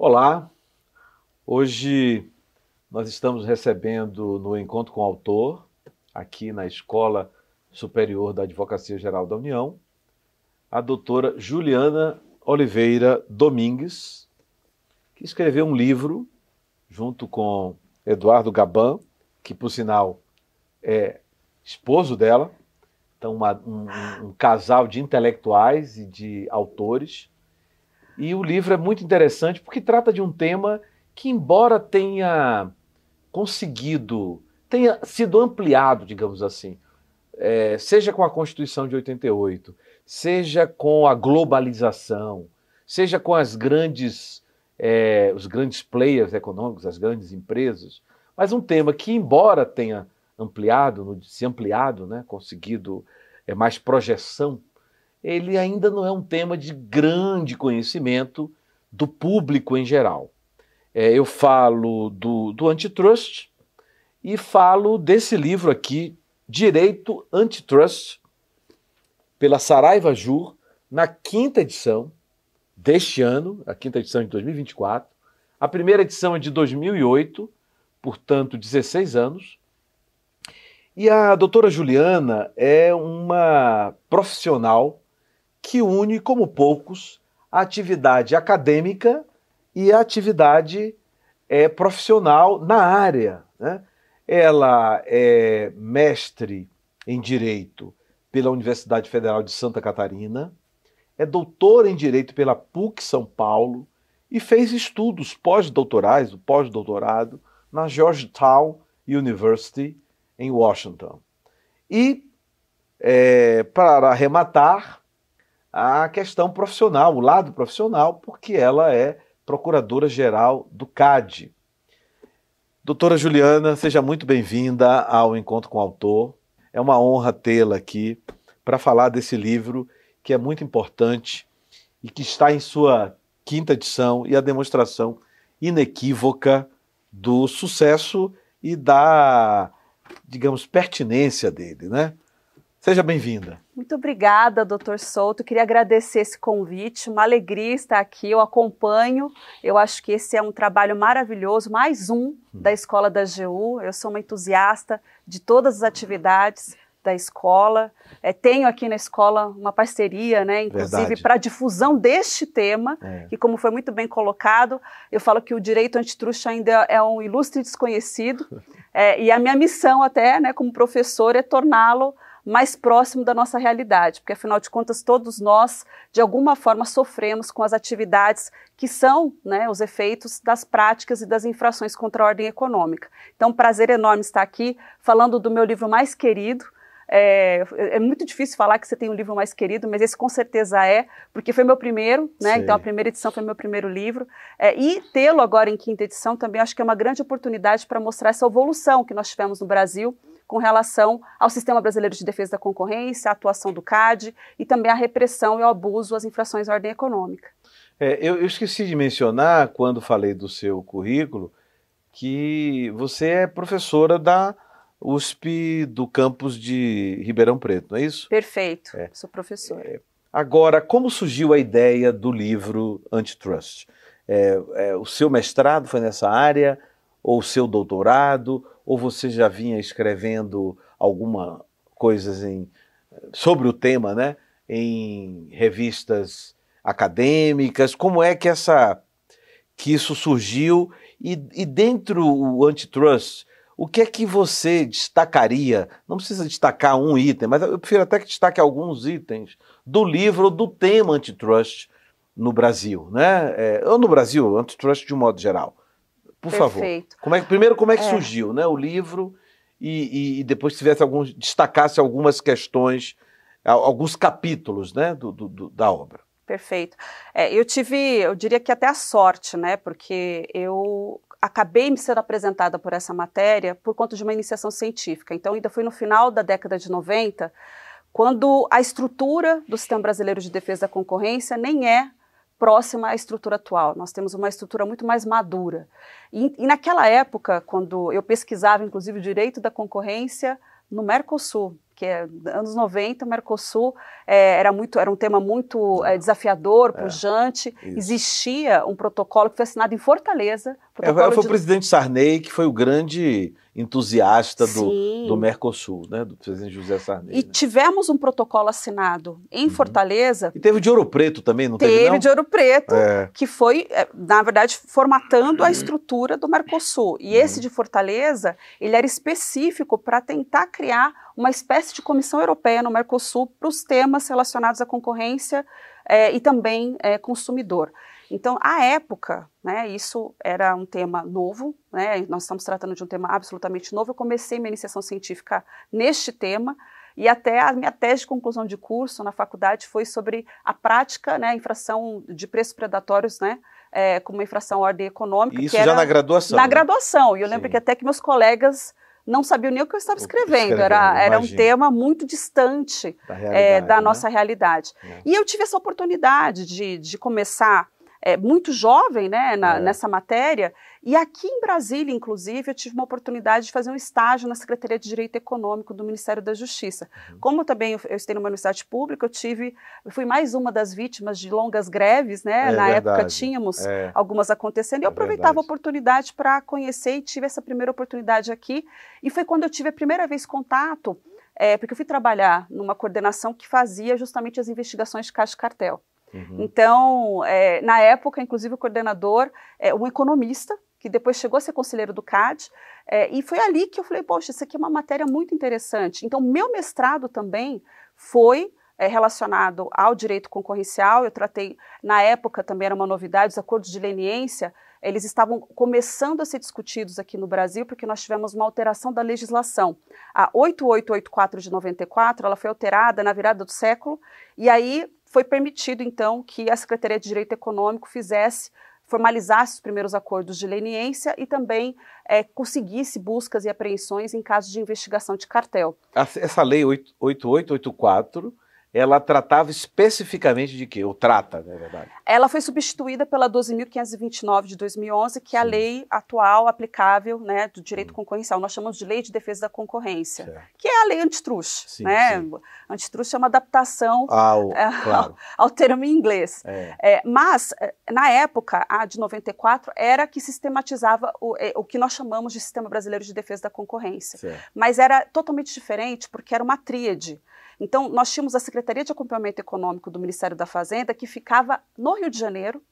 Olá, hoje nós estamos recebendo no Encontro com o Autor, aqui na Escola Superior da Advocacia Geral da União, a doutora Juliana Oliveira Domingues, que escreveu um livro junto com Eduardo Gabán, que por sinal é esposo dela, então um casal de intelectuais e de autores. E o livro é muito interessante porque trata de um tema que, embora tenha sido ampliado, digamos assim, seja com a Constituição de 88, seja com a globalização, seja com os grandes players econômicos, as grandes empresas, mas um tema que, embora tenha se ampliado, né, conseguido mais projeção, ele ainda não é um tema de grande conhecimento do público em geral. Eu falo do antitrust e falo desse livro aqui, Direito Antitrust, pela Saraiva Jur, na 5ª edição deste ano, a 5ª edição de 2024. A primeira edição é de 2008, portanto, 16 anos. E a doutora Juliana é uma profissional que une, como poucos, a atividade acadêmica e a atividade profissional na área, né? Ela é mestre em Direito pela Universidade Federal de Santa Catarina, é doutora em Direito pela PUC São Paulo e fez estudos pós-doutorais, o pós-doutorado, na Georgetown University, em Washington. E, para arrematar, a questão profissional, o lado profissional, porque ela é procuradora-geral do CAD. Doutora Juliana, seja muito bem-vinda ao Encontro com o Autor. É uma honra tê-la aqui para falar desse livro que é muito importante e que está em sua 5ª edição e a demonstração inequívoca do sucesso e da, digamos, pertinência dele, né? Seja bem-vinda. Muito obrigada, doutor Souto. Queria agradecer esse convite, uma alegria estar aqui, eu acompanho, eu acho que esse é um trabalho maravilhoso, mais um da Escola da AGU, eu sou uma entusiasta de todas as atividades da escola, tenho aqui na escola uma parceria, né, inclusive para a difusão deste tema, que como foi muito bem colocado, eu falo que o direito antitrust ainda é um ilustre desconhecido, e a minha missão até, né, como professor, é torná-lo mais próximo da nossa realidade, porque afinal de contas todos nós de alguma forma sofremos com as atividades que são, né, os efeitos das práticas e das infrações contra a ordem econômica. Então, um prazer enorme estar aqui falando do meu livro mais querido. É muito difícil falar que você tem um livro mais querido, mas esse com certeza porque foi meu primeiro, né? Então a primeira edição foi meu primeiro livro, e tê-lo agora em 5ª edição também acho que é uma grande oportunidade para mostrar essa evolução que nós tivemos no Brasil com relação ao Sistema Brasileiro de Defesa da Concorrência, a atuação do CAD e também a repressão e o abuso às infrações à ordem econômica. Eu esqueci de mencionar, quando falei do seu currículo, que você é professora da USP do campus de Ribeirão Preto, não é isso? Perfeito, sou professora. Agora, como surgiu a ideia do livro Antitrust? O seu mestrado foi nessa área, ou o seu doutorado, ou você já vinha escrevendo alguma coisas sobre o tema, né, em revistas acadêmicas? Como é que isso surgiu? E dentro do antitrust, o que é que você destacaria? Não precisa destacar um item, mas eu prefiro até que destaque alguns itens do livro, do tema antitrust no Brasil, né? Ou no Brasil, antitrust de um modo geral. Por favor. Primeiro, como é que surgiu, né, o livro e depois se tivesse destacasse algumas questões, alguns capítulos, né, da obra. Perfeito. Eu diria que até a sorte, né, porque eu acabei me sendo apresentada por essa matéria por conta de uma iniciação científica. Então, ainda foi no final da década de 90, quando a estrutura do Sistema Brasileiro de Defesa da Concorrência nem é próxima à estrutura atual. Nós temos uma estrutura muito mais madura. E naquela época, quando eu pesquisava, inclusive, o direito da concorrência no Mercosul, que é anos 90, o Mercosul era um tema muito desafiador, pujante. Existia um protocolo que foi assinado em Fortaleza. Foi o presidente Sarney que foi o grande entusiasta do Mercosul, né, do presidente José Sarney. E tivemos um protocolo assinado em Fortaleza. E teve o de Ouro Preto também, não teve? Teve de Ouro Preto, que foi, na verdade, formatando a estrutura do Mercosul. E esse de Fortaleza, ele era específico para tentar criar uma espécie de comissão europeia no Mercosul para os temas relacionados à concorrência e também consumidor. Então, à época, né, isso era um tema novo, né, nós estamos tratando de um tema absolutamente novo. Eu comecei minha iniciação científica neste tema e até a minha tese de conclusão de curso na faculdade foi sobre a prática, né, infração de preços predatórios, né, como uma infração à ordem econômica. E isso já na graduação? Na graduação, e eu lembro que até que meus colegas não sabiam nem o que eu estava escrevendo, era um tema muito distante da nossa realidade. E eu tive essa oportunidade de começar muito jovem, né, nessa matéria, e aqui em Brasília, inclusive, eu tive uma oportunidade de fazer um estágio na Secretaria de Direito Econômico do Ministério da Justiça. Como também eu estudei numa universidade pública, eu fui mais uma das vítimas de longas greves, né, na época tínhamos algumas acontecendo, e eu aproveitava a oportunidade para conhecer, e tive essa primeira oportunidade aqui, e foi quando eu tive a primeira vez contato, porque eu fui trabalhar numa coordenação que fazia justamente as investigações de caso de cartel. Então, na época, inclusive, o coordenador um economista, que depois chegou a ser conselheiro do CAD, e foi ali que eu falei, poxa, isso aqui é uma matéria muito interessante. Então, meu mestrado também foi relacionado ao direito concorrencial. Eu tratei, na época também era uma novidade, os acordos de leniência, eles estavam começando a ser discutidos aqui no Brasil, porque nós tivemos uma alteração da legislação. A 8884 de 94, ela foi alterada na virada do século, e aí foi permitido, então, que a Secretaria de Direito Econômico formalizasse os primeiros acordos de leniência e também conseguisse buscas e apreensões em casos de investigação de cartel. Essa lei 8884, ela tratava especificamente de quê? Ou trata, na verdade? Ela foi substituída pela 12.529 de 2011, que é a lei atual aplicável, né, do direito concorrencial. Nós chamamos de Lei de Defesa da Concorrência, que é a lei antitruste. Né? Antitruste é uma adaptação ao termo em inglês. Mas, na época, a de 94, era que sistematizava o que nós chamamos de Sistema Brasileiro de Defesa da Concorrência. Mas era totalmente diferente, porque era uma tríade. Então, nós tínhamos a Secretaria de Acompanhamento Econômico do Ministério da Fazenda, que ficava no Rio de Janeiro,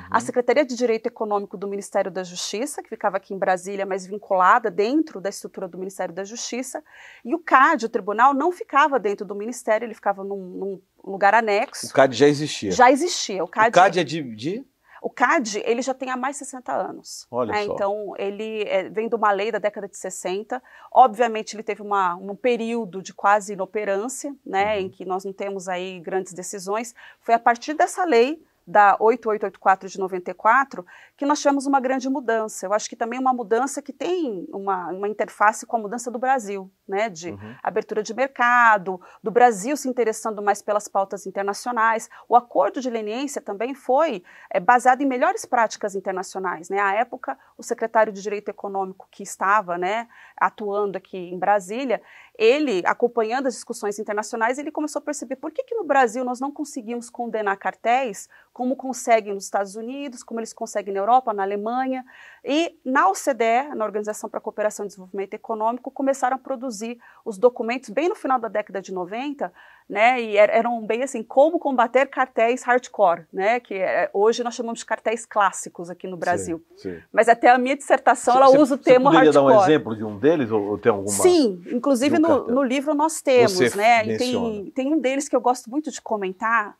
a Secretaria de Direito Econômico do Ministério da Justiça, que ficava aqui em Brasília, mas vinculada dentro da estrutura do Ministério da Justiça, e o CAD, o tribunal, não ficava dentro do Ministério, ele ficava num lugar anexo. O CAD já existia? Já existia. O CAD é de... O CAD, ele já tem há mais de 60 anos. Olha só. Então, ele vem de uma lei da década de 60. Obviamente, ele teve um período de quase inoperância, né, em que nós não temos aí grandes decisões. Foi a partir dessa lei, da 8884 de 94, que nós tivemos uma grande mudança. Eu acho que também uma mudança que tem uma interface com a mudança do Brasil, né, de abertura de mercado, do Brasil se interessando mais pelas pautas internacionais. O acordo de leniência também foi baseado em melhores práticas internacionais, né? À época, o secretário de Direito Econômico que estava, né, atuando aqui em Brasília, ele, acompanhando as discussões internacionais, ele começou a perceber por que no Brasil nós não conseguimos condenar cartéis como conseguem nos Estados Unidos, como eles conseguem na Europa, na Alemanha, e na OCDE, na Organização para a Cooperação e Desenvolvimento Econômico, começaram a produzir os documentos bem no final da década de 90, né, e eram bem assim, como combater cartéis hardcore, né, que hoje nós chamamos de cartéis clássicos aqui no Brasil. Sim. Mas até a minha dissertação, ela usa o termo hardcore. Você poderia dar um exemplo de um deles, ou tem alguma? Sim, inclusive no livro nós temos, né, e tem um deles que eu gosto muito de comentar,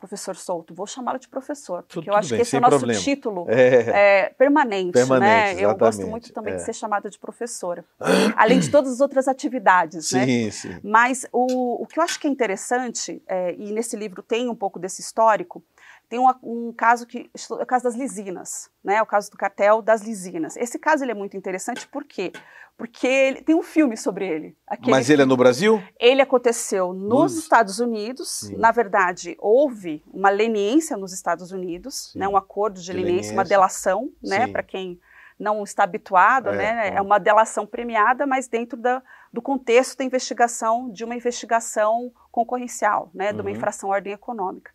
professor Souto, vou chamá-lo de professor, porque eu Tudo acho bem, que esse é sem o nosso problema. título permanente, né? Permanente, Eu gosto exatamente, muito também de ser chamada de professora, além de todas as outras atividades, né? Sim, sim. Mas o que eu acho que é interessante, e nesse livro tem um pouco desse histórico, tem um caso é o caso das Lisinas, né? O caso do cartel das Lisinas. Esse caso ele é muito interessante, por quê? Porque tem um filme sobre ele. Mas ele é no Brasil? Ele aconteceu nos Estados Unidos. Sim. Na verdade, houve uma leniência nos Estados Unidos, né? Um acordo de leniência, uma delação, né? Para quem não está habituado, né? É uma delação premiada, mas dentro do contexto da investigação, de uma investigação concorrencial, né? De uma infração à ordem econômica.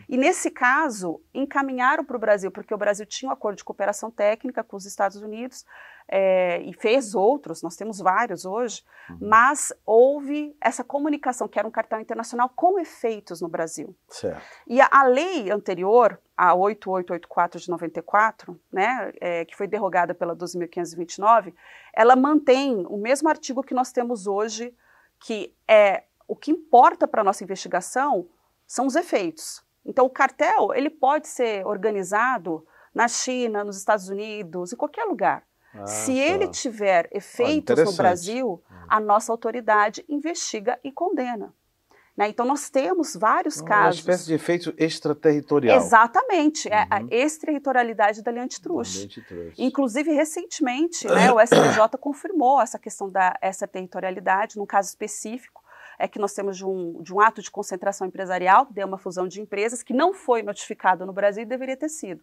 E nesse caso, encaminharam para o Brasil, porque o Brasil tinha um acordo de cooperação técnica com os Estados Unidos, e fez outros, nós temos vários hoje, mas houve essa comunicação, que era um cartel internacional com efeitos no Brasil. Certo. E a lei anterior, a 8884 de 94, né, que foi derrogada pela 12.529, ela mantém o mesmo artigo que nós temos hoje, que o que importa para a nossa investigação são os efeitos. Então, o cartel ele pode ser organizado na China, nos Estados Unidos, em qualquer lugar. Se ele tiver efeitos no Brasil, a nossa autoridade investiga e condena. Né? Então, nós temos vários casos. Uma espécie de efeito extraterritorial. Exatamente, é a extraterritorialidade da lei antitruste. Inclusive, recentemente, né, o STJ confirmou essa questão da extraterritorialidade, num caso específico, que nós temos de um ato de concentração empresarial, deu uma fusão de empresas, que não foi notificado no Brasil e deveria ter sido.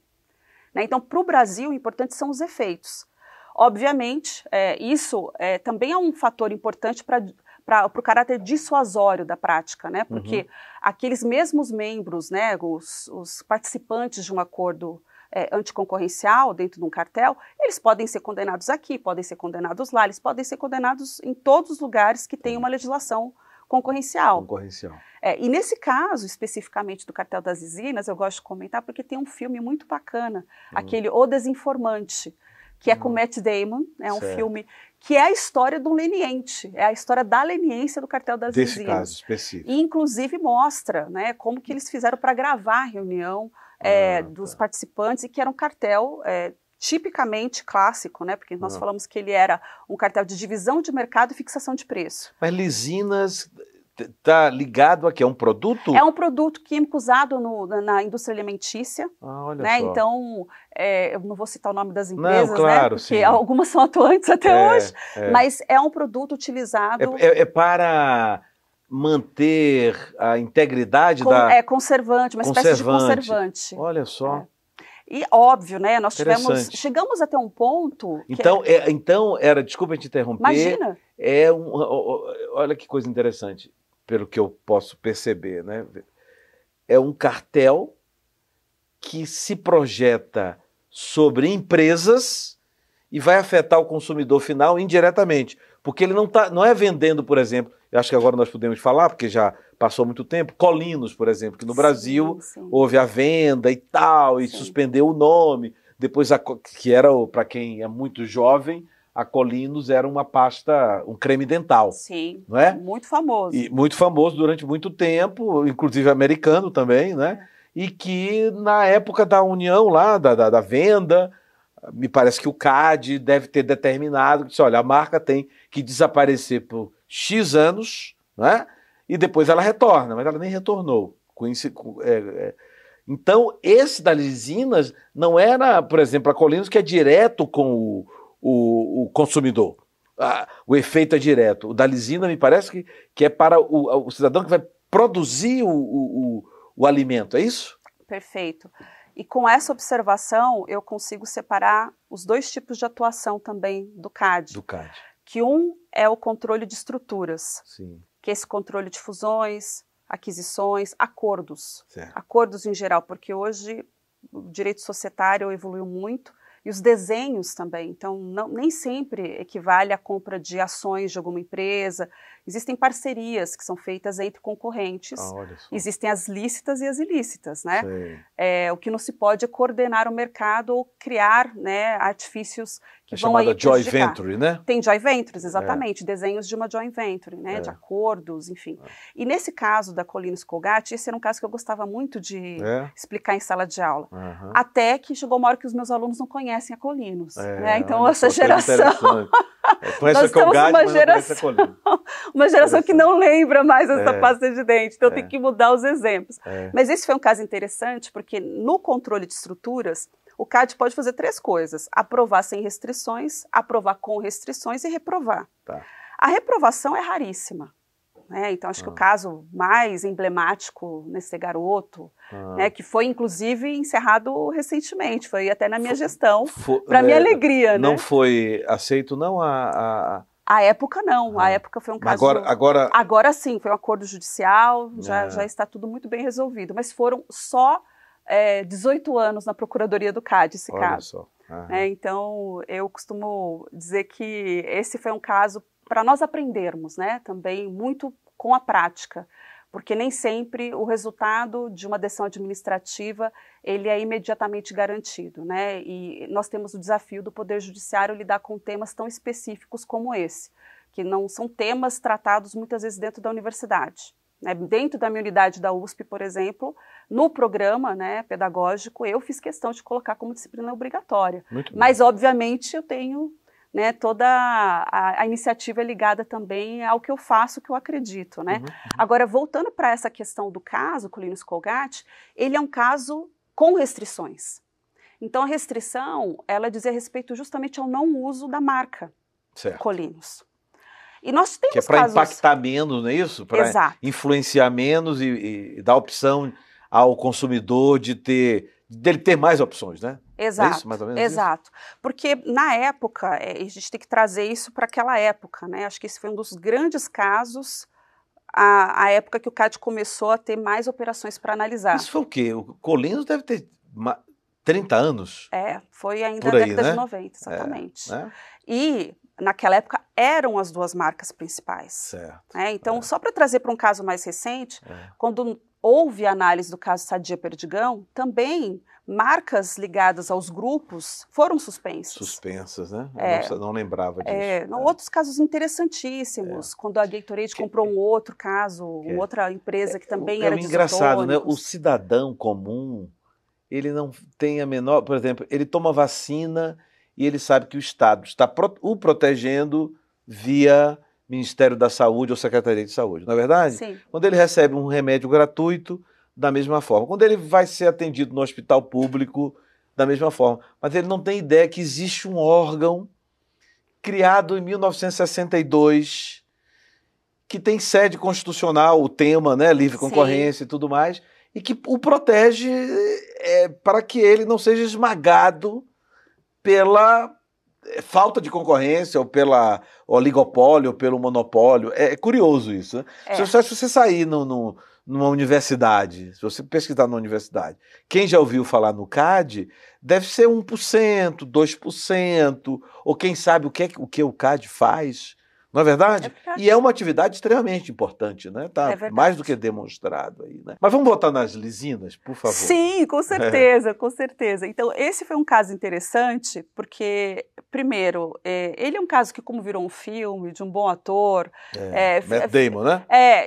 Né? Então, para o Brasil, o importante são os efeitos. Obviamente, isso também é um fator importante para o caráter dissuasório da prática, né? Porque aqueles mesmos membros, né, os participantes de um acordo anticoncorrencial dentro de um cartel, eles podem ser condenados aqui, podem ser condenados lá, eles podem ser condenados em todos os lugares que tem uma legislação concorrencial. E nesse caso, especificamente do cartel das Lisinas, eu gosto de comentar porque tem um filme muito bacana, aquele O Desinformante, que é com Matt Damon, é um filme que é a história de um leniente, é a história da leniência do cartel das Lisinas. Desse caso específico. E, inclusive, mostra, né, como que eles fizeram para gravar a reunião dos participantes, e que era um cartel tipicamente clássico, né, porque nós falamos que ele era um cartel de divisão de mercado e fixação de preço. Mas Lisinas está ligado a quê? É um produto? É um produto químico usado na indústria alimentícia. Olha né? só. Então, eu não vou citar o nome das empresas, não, claro, né? Porque sim. algumas são atuantes até hoje, mas é um produto utilizado... É para manter a integridade da... É conservante, uma espécie de conservante. Olha só. E óbvio, né? Nós chegamos até um ponto... Então era, desculpa te interromper... Imagina. Olha que coisa interessante, pelo que eu posso perceber, né? É um cartel que se projeta sobre empresas e vai afetar o consumidor final indiretamente, porque ele não é vendendo, por exemplo, eu acho que agora nós podemos falar, porque já passou muito tempo, Colinos, por exemplo, que no Brasil houve a venda e tal, e suspendeu o nome, depois que era, para quem é muito jovem, a Colinos era uma pasta, um creme dental. Sim, não é? Muito famoso. E muito famoso durante muito tempo, inclusive americano também, né? E que na época da união lá, da venda, me parece que o CAD deve ter determinado que, olha, a marca tem que desaparecer por X anos, né? E depois ela retorna, mas ela nem retornou. Então, esse da Lisinas não era, por exemplo, a Colinos, que é direto com o consumidor. O efeito é direto. O da Lisina me parece que é para o cidadão que vai produzir o alimento, é isso? Perfeito. E com essa observação, eu consigo separar os dois tipos de atuação também do CAD. Do CAD. Que um é o controle de estruturas, Sim. Que é esse controle de fusões, aquisições, acordos. Certo. Acordos em geral, porque hoje o direito societário evoluiu muito, e os desenhos também, então nem sempre equivale à compra de ações de alguma empresa. Existem parcerias que são feitas entre concorrentes, existem as lícitas e as ilícitas, né? O que não se pode é coordenar o mercado ou criar, né, artifícios que vão aí prejudicar. Joint venture, né? Tem joint ventures, exatamente, desenhos de uma joint venture, né, de acordos, enfim. E nesse caso da Colinos Colgate, esse era um caso que eu gostava muito de explicar em sala de aula, até que chegou uma hora que os meus alunos não conhecem a Colinos, né? Então essa geração... Conhece a Colgate, mas não conhece a Colinos. Uma geração que não lembra mais essa pasta de dente, então tem que mudar os exemplos. Mas esse foi um caso interessante, porque no controle de estruturas, o CAD pode fazer 3 coisas: aprovar sem restrições, aprovar com restrições e reprovar. A reprovação é raríssima, né? Então acho que o caso mais emblemático nesse garoto, né, que foi inclusive encerrado recentemente, foi até na minha gestão, para minha alegria. Não, né? Foi aceito, não, À época, não. À época foi um caso... Agora sim, foi um acordo judicial, já está tudo muito bem resolvido. Mas foram só 18 anos na Procuradoria do CAD, esse caso. Então, eu costumo dizer que esse foi um caso para nós aprendermos, né? Também muito com a prática. Porque nem sempre o resultado de uma decisão administrativa ele é imediatamente garantido, né? E nós temos o desafio do Poder Judiciário lidar com temas tão específicos como esse, que não são temas tratados muitas vezes dentro da universidade. Né? Dentro da minha unidade da USP, por exemplo, no programa, né, pedagógico, eu fiz questão de colocar como disciplina obrigatória. Mas, obviamente, eu tenho... né, toda a iniciativa é ligada também ao que eu faço, que eu acredito, né? Agora, voltando para essa questão do caso, Colinos Colgate, ele é um caso com restrições. Então, a restrição, ela dizia respeito justamente ao não uso da marca Colinos. E nós temos que é para impactar menos, não é isso? Para influenciar menos e dar opção ao consumidor dele ter mais opções, né? Exato, é isso, mais ou menos exato. Porque na época, a gente tem que trazer isso para aquela época, né? Acho que esse foi um dos grandes casos, a época que o CAD começou a ter mais operações para analisar. Isso foi o quê? O Colinos deve ter 30 anos? Foi ainda na década de 90, exatamente. E naquela época eram as 2 marcas principais. Então, só para trazer para um caso mais recente, quando houve análise do caso Sadia Perdigão, também marcas ligadas aos grupos foram suspensas. Suspensas, né? Eu não lembrava disso. Outros casos interessantíssimos, quando a Gatorade comprou um outro caso, uma outra empresa que também era de engraçado, né? O cidadão comum, ele não tem a menor... Por exemplo, ele toma vacina e ele sabe que o Estado está o protegendo via Ministério da Saúde ou Secretaria de Saúde, não é verdade? Sim. Quando ele recebe um remédio gratuito, da mesma forma. Quando ele vai ser atendido no hospital público, da mesma forma. Mas ele não tem ideia que existe um órgão criado em 1962 que tem sede constitucional, o tema, né, livre concorrência e tudo mais, e que o protege para que ele não seja esmagado pela falta de concorrência, ou pela oligopólio, ou pelo monopólio. É curioso isso, né? Se você sair numa universidade, se você pesquisar numa universidade, quem já ouviu falar no CAD, deve ser 1%, 2%, ou quem sabe o que o CAD faz, não é verdade? E é uma atividade extremamente importante, né? Tá mais do que demonstrado aí, né? Mas vamos voltar nas lisinas, por favor. Sim, com certeza, com certeza. Então, esse foi um caso interessante, porque, primeiro, ele é um caso que, como virou um filme, de um bom ator... Matt Damon, né?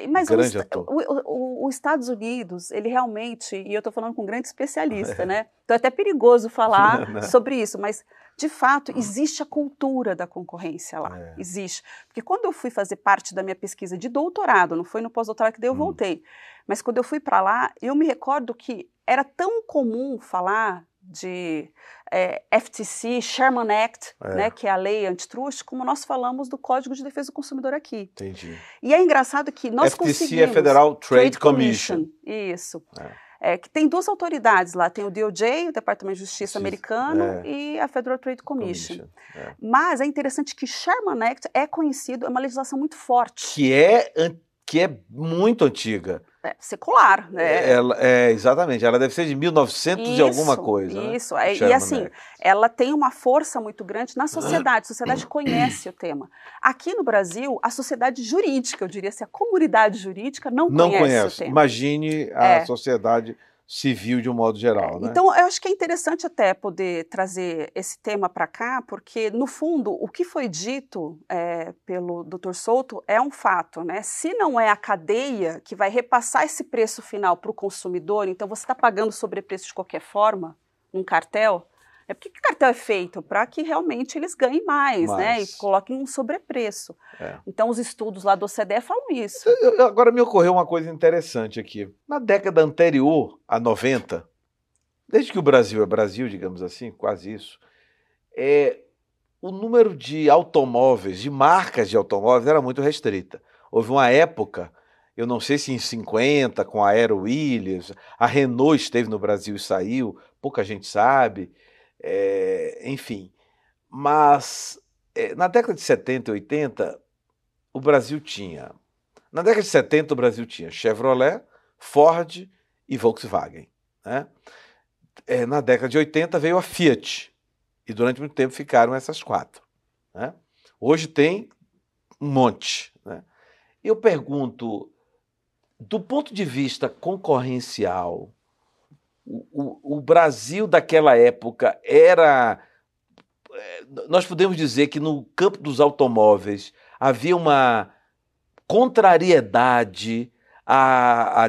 Mas grande ator. Os Estados Unidos, ele realmente, e eu estou falando com um grande especialista, né? Então é até perigoso falar sobre isso, mas... De fato, existe a cultura da concorrência lá, existe. Porque quando eu fui fazer parte da minha pesquisa de doutorado, não foi no pós-doutorado que daí eu voltei, mas quando eu fui para lá, eu me recordo que era tão comum falar de FTC, Sherman Act, né, que é a lei antitrust, como nós falamos do Código de Defesa do Consumidor aqui. Entendi. E é engraçado que nós FTC é Federal Trade Commission. Isso. Que tem 2 autoridades lá, tem o DOJ, o Departamento de Justiça americano, e a Federal Trade Commission. Mas é interessante que Sherman Act é conhecido, é uma legislação muito forte. Que é que é muito antiga. Secular, né? Exatamente, ela deve ser de 1900 e alguma coisa, né? Isso, e assim, ela tem uma força muito grande na sociedade, a sociedade conhece o tema. Aqui no Brasil, a sociedade jurídica, eu diria assim, a comunidade jurídica não conhece o tema. Imagine a sociedade civil de um modo geral, né? Então, eu acho que é interessante até poder trazer esse tema para cá, porque, no fundo, o que foi dito pelo Dr. Souto é um fato, né? Se não é a cadeia que vai repassar esse preço final para o consumidor, então você está pagando sobrepreço de qualquer forma, num cartel, por que o cartel é feito? Para que realmente eles ganhem mais, né? E coloquem um sobrepreço. Então, os estudos lá do OCDE falam isso. Agora me ocorreu uma coisa interessante aqui. Na década anterior a 90, desde que o Brasil é Brasil, digamos assim, quase isso, o número de automóveis, de marcas de automóveis, era muito restrita. Houve uma época, eu não sei se em 50, com a Aero Williams, a Renault esteve no Brasil e saiu, pouca gente sabe. Enfim, mas na década de 70 e 80, o Brasil tinha... Na década de 70, o Brasil tinha Chevrolet, Ford e Volkswagen, né? Na década de 80 veio a Fiat, e durante muito tempo ficaram essas quatro, né? Hoje tem um monte, né? Eu pergunto, do ponto de vista concorrencial, o Brasil daquela época era... Nós podemos dizer que no campo dos automóveis havia uma contrariedade à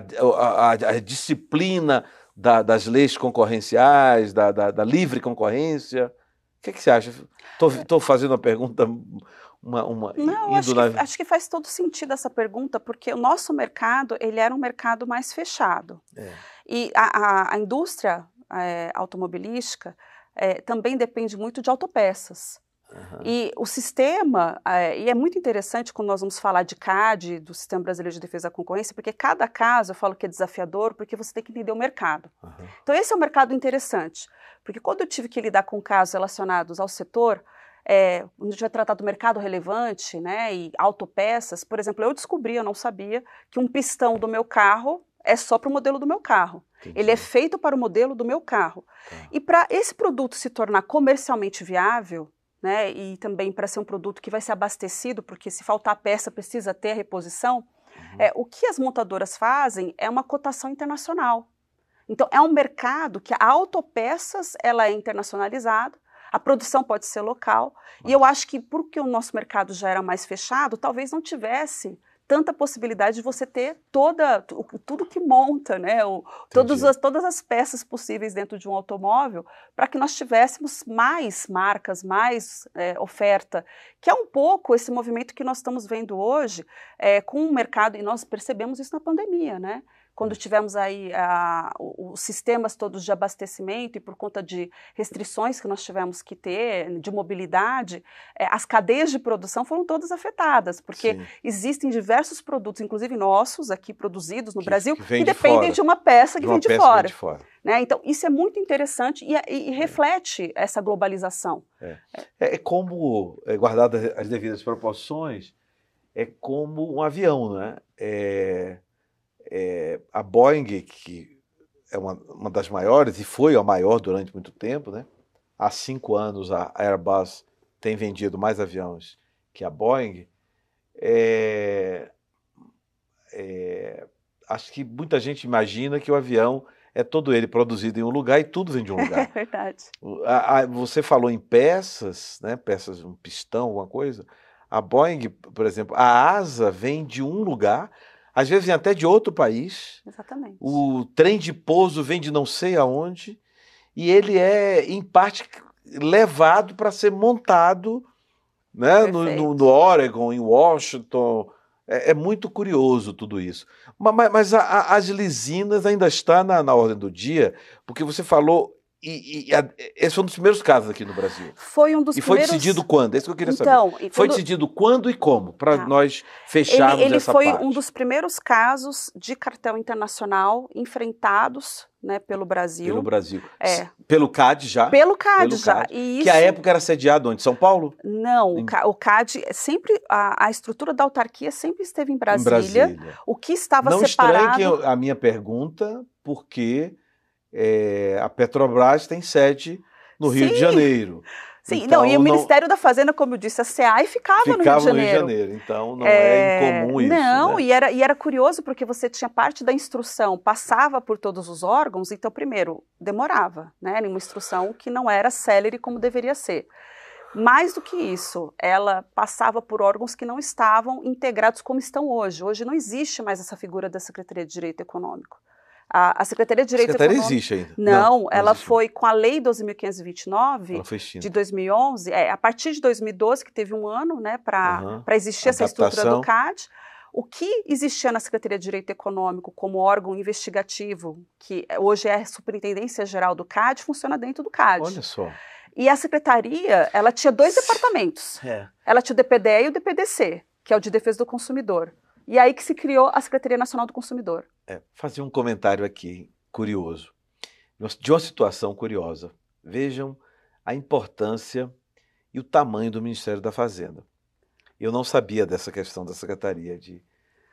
disciplina das leis concorrenciais, da livre concorrência. O que você acha? Estou fazendo uma pergunta... Não, acho que faz todo sentido essa pergunta, porque o nosso mercado ele era um mercado mais fechado. E a indústria automobilística também depende muito de autopeças. E o sistema, e é muito interessante quando nós vamos falar de CAD, do Sistema Brasileiro de Defesa da Concorrência, porque cada caso eu falo que é desafiador, porque você tem que entender o mercado. Então esse é um mercado interessante, porque quando eu tive que lidar com casos relacionados ao setor, quando a gente vai tratar do mercado relevante, né, e autopeças, por exemplo, eu descobri, eu não sabia, que um pistão do meu carro é só para o modelo do meu carro. Entendi. Ele é feito para o modelo do meu carro. E para esse produto se tornar comercialmente viável, né, e também para ser um produto que vai ser abastecido, porque se faltar peça precisa ter a reposição, o que as montadoras fazem é uma cotação internacional. Então é um mercado que a autopeças ela é internacionalizada, a produção pode ser local, e eu acho que porque o nosso mercado já era mais fechado, talvez não tivesse tanta possibilidade de você ter tudo que monta, né? Todas as peças possíveis dentro de um automóvel, para que nós tivéssemos mais marcas, mais oferta, que é um pouco esse movimento que nós estamos vendo hoje com o mercado, e nós percebemos isso na pandemia, né? Quando tivemos aí os sistemas todos de abastecimento e por conta de restrições que nós tivemos que ter, de mobilidade, as cadeias de produção foram todas afetadas, porque existem diversos produtos, inclusive nossos, aqui produzidos no Brasil, que dependem de uma peça que vem de fora. Né? Então, isso é muito interessante e reflete essa globalização. Como, guardadas as devidas proporções, é como um avião, né? A Boeing, que é uma das maiores, e foi a maior durante muito tempo, né? Há 5 anos a Airbus tem vendido mais aviões que a Boeing. Acho que muita gente imagina que o avião é todo ele produzido em um lugar e tudo vem de um lugar. É verdade. Você falou em peças, né? Peças, um pistão, alguma coisa. A Boeing, por exemplo, a asa vem de um lugar, às vezes vem até de outro país. Exatamente. O trem de pouso vem de não sei aonde, e ele é, em parte, levado para ser montado, né, no Oregon, em Washington. É muito curioso tudo isso. Mas as lisinas ainda estão na ordem do dia, porque você falou esse foi um dos primeiros casos aqui no Brasil. Foi um dos primeiros... E foi decidido quando? É isso que eu queria saber. Então, foi decidido quando e como? Para nós fecharmos essa parte. Ele foi um dos primeiros casos de cartel internacional enfrentados, né, pelo Brasil. Pelo Brasil. Pelo CAD já? Pelo CAD já. E isso... Que à época era sediado onde? São Paulo? Não, o CAD sempre... A estrutura da autarquia sempre esteve em Brasília. O que estava separado... Não estranhe a minha pergunta, porque... a Petrobras tem sede no Rio de Janeiro. Sim, então, e o Ministério da Fazenda, como eu disse, a SEAI ficava no Rio de Janeiro. Então não é incomum isso. Não, né? e era curioso porque você tinha parte da instrução, passava por todos os órgãos, então primeiro, demorava, né? Uma instrução que não era célere como deveria ser. Mais do que isso, ela passava por órgãos que não estavam integrados como estão hoje. Hoje não existe mais essa figura da Secretaria de Direito Econômico. A Secretaria de Direito Econômico... existe ainda? Não, ela foi com a Lei 12.529 de 2011, a partir de 2012, que teve um ano, né, para existir essa estrutura do CAD. O que existia na Secretaria de Direito Econômico como órgão investigativo, que hoje é a Superintendência Geral do CAD, funciona dentro do CAD. Olha só. E a Secretaria, ela tinha dois departamentos. Ela tinha o DPDE e o DPDC, que é o de Defesa do Consumidor. E aí que se criou a Secretaria Nacional do Consumidor. Fazer um comentário aqui, curioso, de uma situação curiosa. Vejam a importância e o tamanho do Ministério da Fazenda. Eu não sabia dessa questão da Secretaria de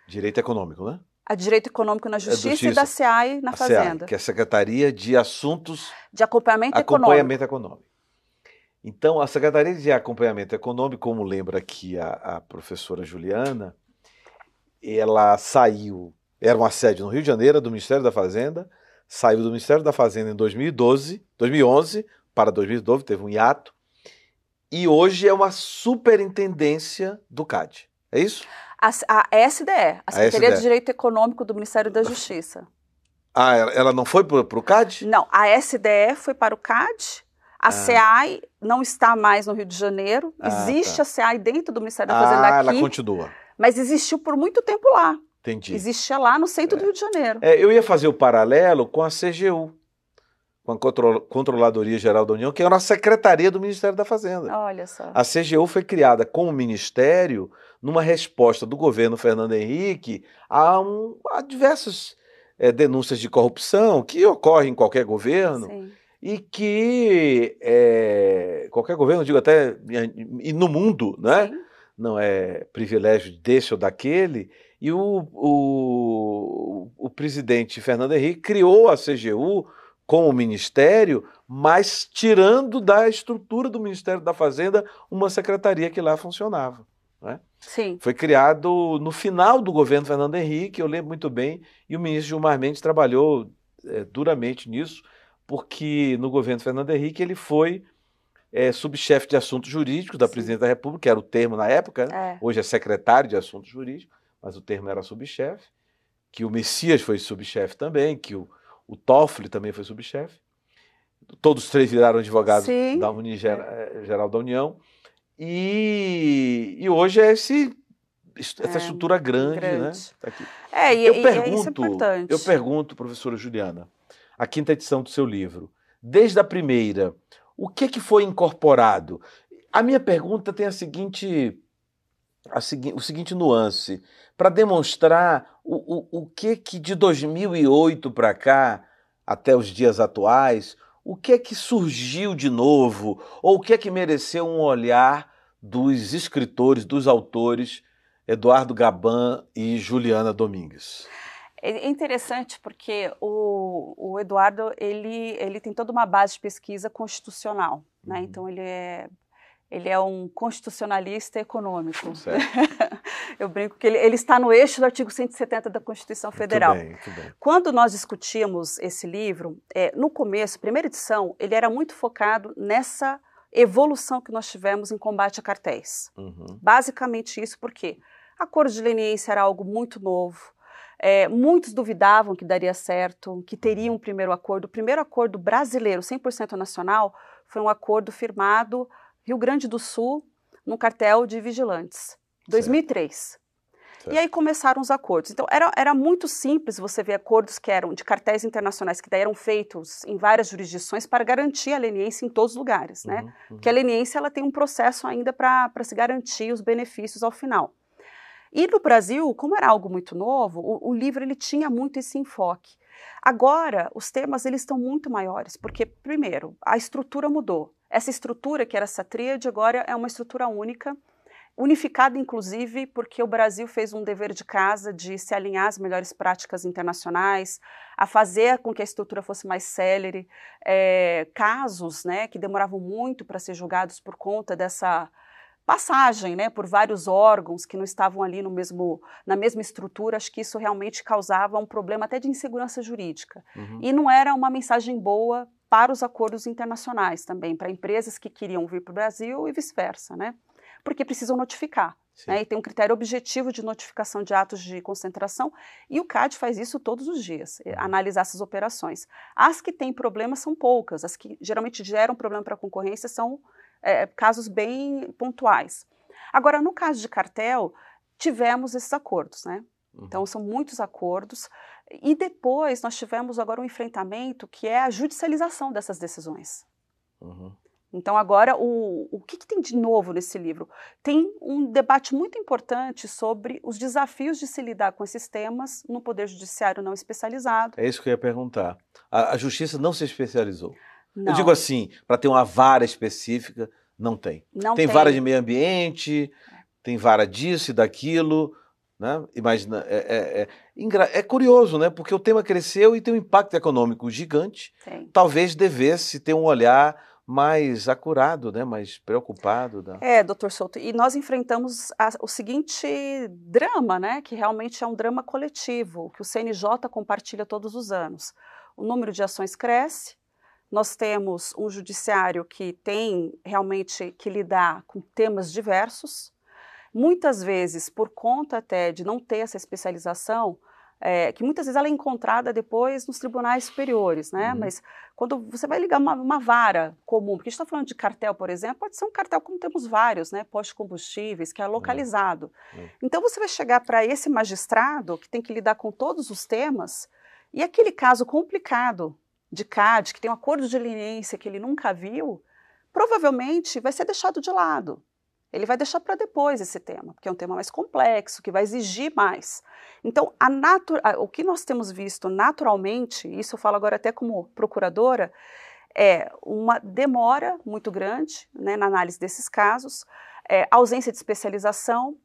Direito Econômico, né? A Direito Econômico na Justiça e da SEAI na Fazenda. SEAI, que é a Secretaria de Assuntos... De Acompanhamento Econômico. Então, a Secretaria de Acompanhamento Econômico, como lembra aqui a professora Juliana, ela saiu, era uma sede no Rio de Janeiro, do Ministério da Fazenda, saiu do Ministério da Fazenda em 2011 para 2012, teve um hiato, e hoje é uma superintendência do CAD, é isso? A SDE, a Secretaria de Direito Econômico do Ministério da Justiça. Ela não foi para o CAD? Não, a SDE foi para o CAD, a SEAI não está mais no Rio de Janeiro, existe a SEAI dentro do Ministério da Fazenda aqui. Ela continua. Mas existiu por muito tempo lá. Entendi. Existia lá no centro do Rio de Janeiro. Eu ia fazer o paralelo com a CGU, com a Controladoria Geral da União, que era a Secretaria do Ministério da Fazenda. Olha só. A CGU foi criada como ministério numa resposta do governo Fernando Henrique a diversas denúncias de corrupção que ocorrem em qualquer governo. Sim. E que qualquer governo, digo até e no mundo, né? Sim. Não é privilégio desse ou daquele, e o presidente Fernando Henrique criou a CGU como ministério, mas tirando da estrutura do Ministério da Fazenda uma secretaria que lá funcionava. Né? Sim. Foi criado no final do governo Fernando Henrique, eu lembro muito bem, e o ministro Gilmar Mendes trabalhou duramente nisso, porque no governo Fernando Henrique ele foi subchefe de assuntos jurídicos da Presidência da República, que era o termo na época, né? Hoje é secretário de assuntos jurídicos, mas o termo era subchefe, que o Messias foi subchefe também, que o Toffoli também foi subchefe. Todos os três viraram advogados da Geral da União. E hoje é essa estrutura grande. Né? Tá aqui. Isso é importante. Eu pergunto, professora Juliana, a quinta edição do seu livro, desde a primeira, o que foi incorporado? A minha pergunta tem o seguinte nuance, para demonstrar o que de 2008 para cá, até os dias atuais, o que surgiu de novo, ou o que mereceu um olhar dos escritores, dos autores, Eduardo Gabán e Juliana Domingues. É interessante porque o Eduardo ele tem toda uma base de pesquisa constitucional, né? Então ele é um constitucionalista econômico. Eu brinco que ele está no eixo do artigo 170 da Constituição Federal. Muito bem. Quando nós discutíamos esse livro, no começo, primeira edição, ele era muito focado nessa evolução que nós tivemos em combate a cartéis. Basicamente isso porque acordo de leniência era algo muito novo. Muitos duvidavam que daria certo, que teria um primeiro acordo. O primeiro acordo brasileiro, 100% nacional, foi um acordo firmado Rio Grande do Sul, num cartel de vigilantes, 2003. E aí começaram os acordos. Então, era muito simples você ver acordos que eram de cartéis internacionais, que daí eram feitos em várias jurisdições para garantir a leniência em todos os lugares, né? Porque a leniência, ela tem um processo ainda para se garantir os benefícios ao final. E no Brasil, como era algo muito novo, o livro ele tinha muito esse enfoque. Agora, os temas eles estão muito maiores, porque, primeiro, a estrutura mudou. Essa estrutura, que era essa tríade, agora é uma estrutura única, unificada, inclusive, porque o Brasil fez um dever de casa de se alinhar às melhores práticas internacionais, a fazer com que a estrutura fosse mais célere. Casos, né, que demoravam muito para ser julgados por conta dessa passagem, né, por vários órgãos que não estavam ali na mesma estrutura, acho que isso realmente causava um problema até de insegurança jurídica. E não era uma mensagem boa para os acordos internacionais também, para empresas que queriam vir para o Brasil e vice-versa, né? Porque precisam notificar, né? E tem um critério objetivo de notificação de atos de concentração, e o CAD faz isso todos os dias, analisar essas operações. As que têm problemas são poucas, as que geralmente geram problema para a concorrência são casos bem pontuais. Agora, no caso de cartel, tivemos esses acordos, né? Então, são muitos acordos, e depois nós tivemos agora um enfrentamento que é a judicialização dessas decisões. Então, agora, o que tem de novo nesse livro? Tem um debate muito importante sobre os desafios de se lidar com esses temas no Poder Judiciário não especializado. É isso que eu ia perguntar. A Justiça não se especializou. Não. Eu digo assim, para ter uma vara específica, não tem. Tem vara de meio ambiente, tem vara disso e daquilo, né? Imagina, é curioso, né? Porque o tema cresceu e tem um impacto econômico gigante. Talvez devesse ter um olhar mais acurado, né? Mais preocupado. Doutor Souto, e nós enfrentamos o seguinte drama, né? Que realmente é um drama coletivo, que o CNJ compartilha todos os anos. O número de ações cresce, nós temos um judiciário que tem realmente que lidar com temas diversos, muitas vezes por conta até de não ter essa especialização, que muitas vezes ela é encontrada depois nos tribunais superiores, né? Mas quando você vai ligar uma vara comum, porque a gente está falando de cartel, por exemplo, pode ser um cartel como temos vários, né? Postos de combustíveis, que é localizado. Então você vai chegar para esse magistrado que tem que lidar com todos os temas, e aquele caso complicado de CAD, que tem um acordo de leniência que ele nunca viu, provavelmente vai ser deixado de lado. Ele vai deixar para depois esse tema, porque é um tema mais complexo, que vai exigir mais. Então, o que nós temos visto naturalmente, isso eu falo agora até como procuradora, é uma demora muito grande, né, na análise desses casos, ausência de especialização,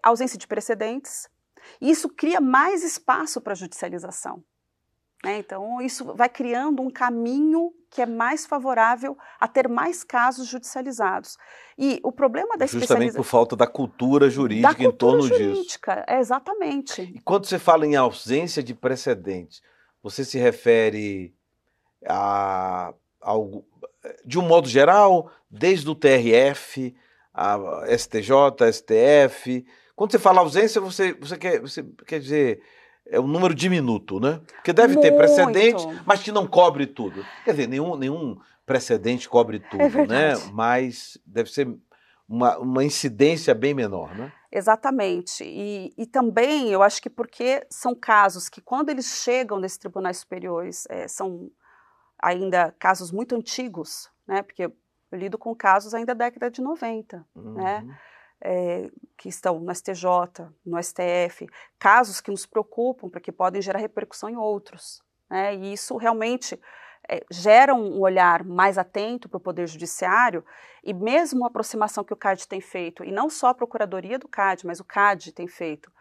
ausência de precedentes, e isso cria mais espaço para a judicialização. Então, isso vai criando um caminho que é mais favorável a ter mais casos judicializados. E o problema da especialização... Justamente por falta da cultura jurídica em torno disso. Exatamente. E quando você fala em ausência de precedentes, você se refere a algo, de um modo geral, desde o TRF, a STJ, STF... Quando você fala ausência, você quer dizer... É um número diminuto, né? Porque deve ter precedente, mas que não cobre tudo. Quer dizer, nenhum precedente cobre tudo, né? Mas deve ser uma incidência bem menor, né? Exatamente. E também, eu acho que porque são casos que, quando eles chegam nesses tribunais superiores, são ainda casos muito antigos, né? Porque eu lido com casos ainda da década de 90, né? Que estão no STJ, no STF, casos que nos preocupam, porque podem gerar repercussão em outros, né? E isso realmente gera um olhar mais atento para o Poder Judiciário, e mesmo a aproximação que o CAD tem feito, e não só a Procuradoria do CAD, mas o CAD tem feito,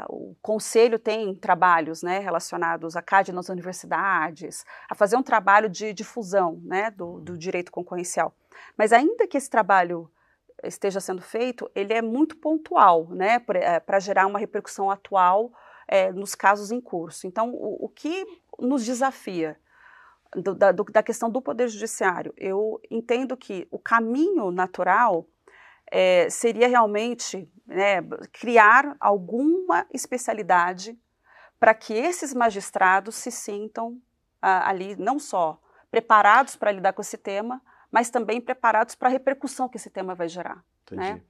o Conselho tem trabalhos, né, relacionados a CAD nas universidades, a fazer um trabalho de difusão, né, do direito concorrencial. Mas ainda que esse trabalho esteja sendo feito, ele é muito pontual, né, para gerar uma repercussão atual nos casos em curso. Então, o que nos desafia da questão do Poder Judiciário, eu entendo que o caminho natural seria realmente, né, criar alguma especialidade para que esses magistrados se sintam ali não só preparados para lidar com esse tema, mas também preparados para a repercussão que esse tema vai gerar. Entendi. Né?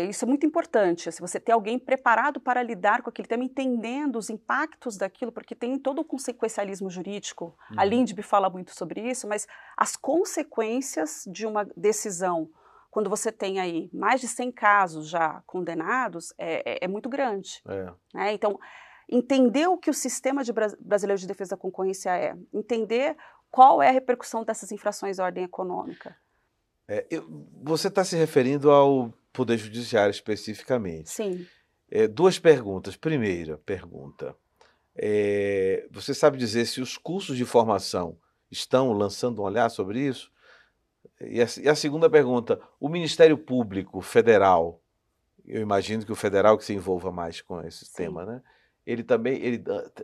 Isso é muito importante, se você ter alguém preparado para lidar com aquele tema, entendendo os impactos daquilo, porque tem todo o consequencialismo jurídico, a Lindbe fala muito sobre isso, mas as consequências de uma decisão, quando você tem aí mais de 100 casos já condenados, é muito grande. Né? Então, entender o que o sistema brasileiro de defesa da concorrência entender qual é a repercussão dessas infrações à ordem econômica. Você está se referindo ao Poder Judiciário especificamente. Sim. Duas perguntas. Primeira pergunta, você sabe dizer se os cursos de formação estão lançando um olhar sobre isso? E a segunda pergunta, o Ministério Público Federal, eu imagino que o federal que se envolva mais com esse tema, né? Ele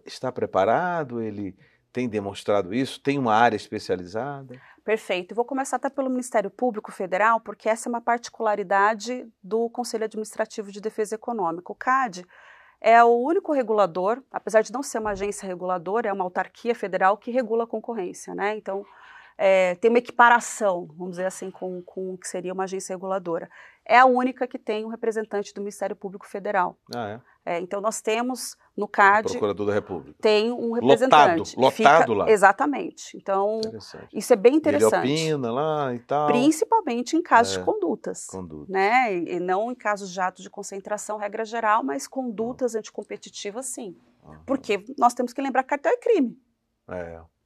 está preparado? Ele tem demonstrado isso? Tem uma área especializada? Perfeito. Vou começar até pelo Ministério Público Federal, porque essa é uma particularidade do Conselho Administrativo de Defesa Econômica. O CAD é o único regulador, apesar de não ser uma agência reguladora, é uma autarquia federal que regula a concorrência, né? Então, tem uma equiparação, vamos dizer assim, com o que seria uma agência reguladora. É a única que tem um representante do Ministério Público Federal. Então, nós temos no CAD... Procurador da República. Tem um representante. Lotado lá. Exatamente. Então, isso é bem interessante. Ele opina lá e tal. Principalmente em casos de condutas. Né? E não em casos de atos de concentração, regra geral, mas condutas anticompetitivas, sim. Porque nós temos que lembrar que cartel é crime.